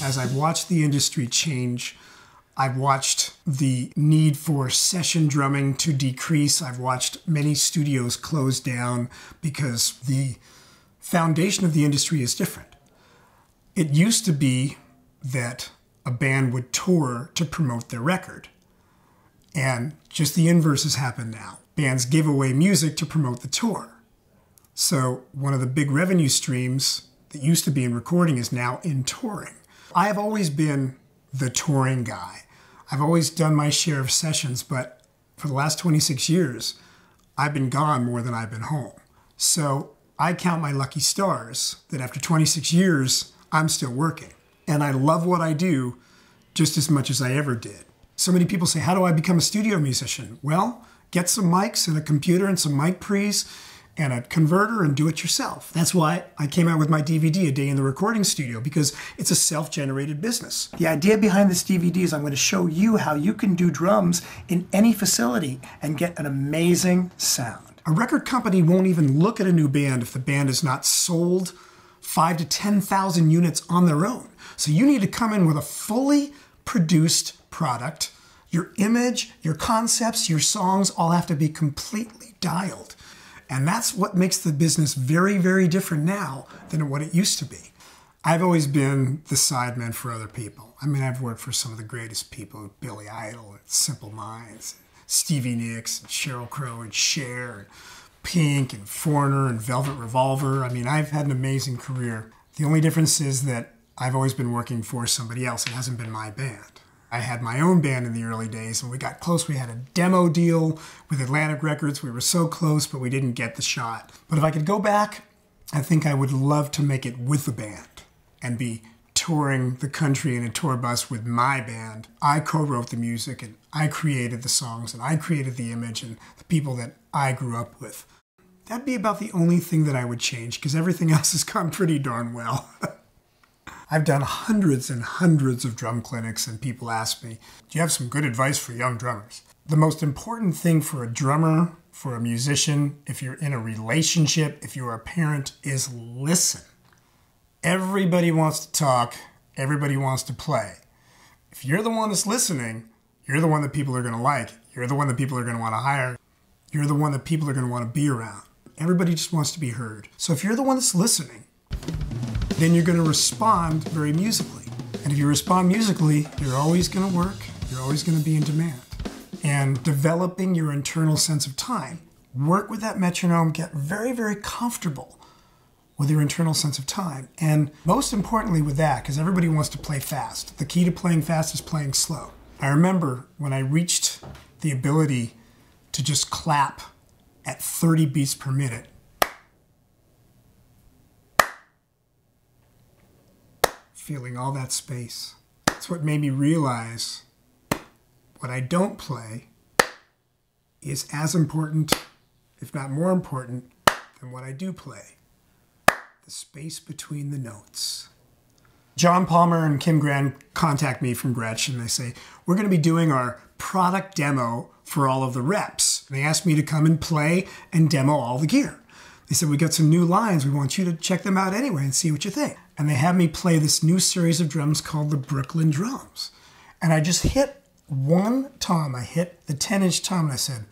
As I've watched the industry change, I've watched the need for session drumming to decrease. I've watched many studios close down because the foundation of the industry is different. It used to be that a band would tour to promote their record. And just the inverse has happened now. Bands give away music to promote the tour. So one of the big revenue streams that used to be in recording is now in touring. I've always been the touring guy. I've always done my share of sessions, but for the last 26 years, I've been gone more than I've been home. So I count my lucky stars that after 26 years, I'm still working. And I love what I do just as much as I ever did. So many people say, how do I become a studio musician? Well, get some mics and a computer and some mic pre's and a converter and do it yourself. That's why I came out with my DVD, A Day in the Recording Studio, because it's a self-generated business. The idea behind this DVD is I'm going to show you how you can do drums in any facility and get an amazing sound. A record company won't even look at a new band if the band is not sold 5,000 to 10,000 units on their own. So you need to come in with a fully produced product. Your image, your concepts, your songs all have to be completely dialed. And that's what makes the business very, very different now than what it used to be. I've always been the sideman for other people. I mean, I've worked for some of the greatest people, Billy Idol and Simple Minds, Stevie Nicks and Sheryl Crow and Cher, and Pink and Foreigner and Velvet Revolver. I mean, I've had an amazing career. The only difference is that I've always been working for somebody else. It hasn't been my band. I had my own band in the early days, and we got close. We had a demo deal with Atlantic Records. We were so close, but we didn't get the shot. But if I could go back, I think I would love to make it with the band and be touring the country in a tour bus with my band. I co-wrote the music, and I created the songs, and I created the image and the people that I grew up with. That'd be about the only thing that I would change, because everything else has gone pretty darn well. I've done hundreds and hundreds of drum clinics, and people ask me, do you have some good advice for young drummers? The most important thing for a drummer, for a musician, if you're in a relationship, if you're a parent, is listen. Everybody wants to talk, everybody wants to play. If you're the one that's listening, you're the one that people are going to like. You're the one that people are going to want to hire. You're the one that people are going to want to be around. Everybody just wants to be heard. So if you're the one that's listening, then you're going to respond very musically. And if you respond musically, you're always going to work, you're always going to be in demand. And developing your internal sense of time. Work with that metronome, get very, very comfortable with your internal sense of time. And most importantly with that, because everybody wants to play fast, the key to playing fast is playing slow. I remember when I reached the ability to just clap at 30 beats per minute, feeling all that space. That's what made me realize what I don't play is as important, if not more important, than what I do play. The space between the notes. John Palmer and Kim Grant contact me from Gretsch, and they say, we're going to be doing our product demo for all of the reps. And they asked me to come and play and demo all the gear. They said, we got some new lines. We want you to check them out anyway and see what you think. And they had me play this new series of drums called the Brooklyn Drums. And I just hit one tom. I hit the 10-inch tom, and I said,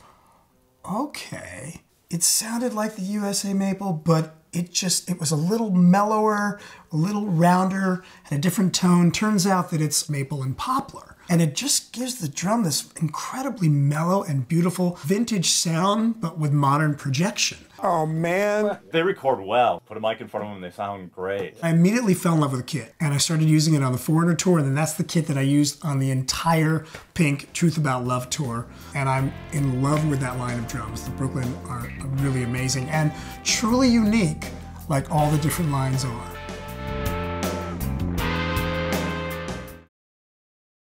okay. It sounded like the USA Maple, but it was a little mellower, a little rounder, had a different tone. Turns out that it's maple and poplar. And it just gives the drum this incredibly mellow and beautiful vintage sound, but with modern projection. Oh, man. They record well. Put a mic in front of them, they sound great. I immediately fell in love with the kit, and I started using it on the Foreigner tour, and then that's the kit that I used on the entire Pink Truth About Love tour. And I'm in love with that line of drums. The Brooklyn are really amazing and truly unique, like all the different lines are.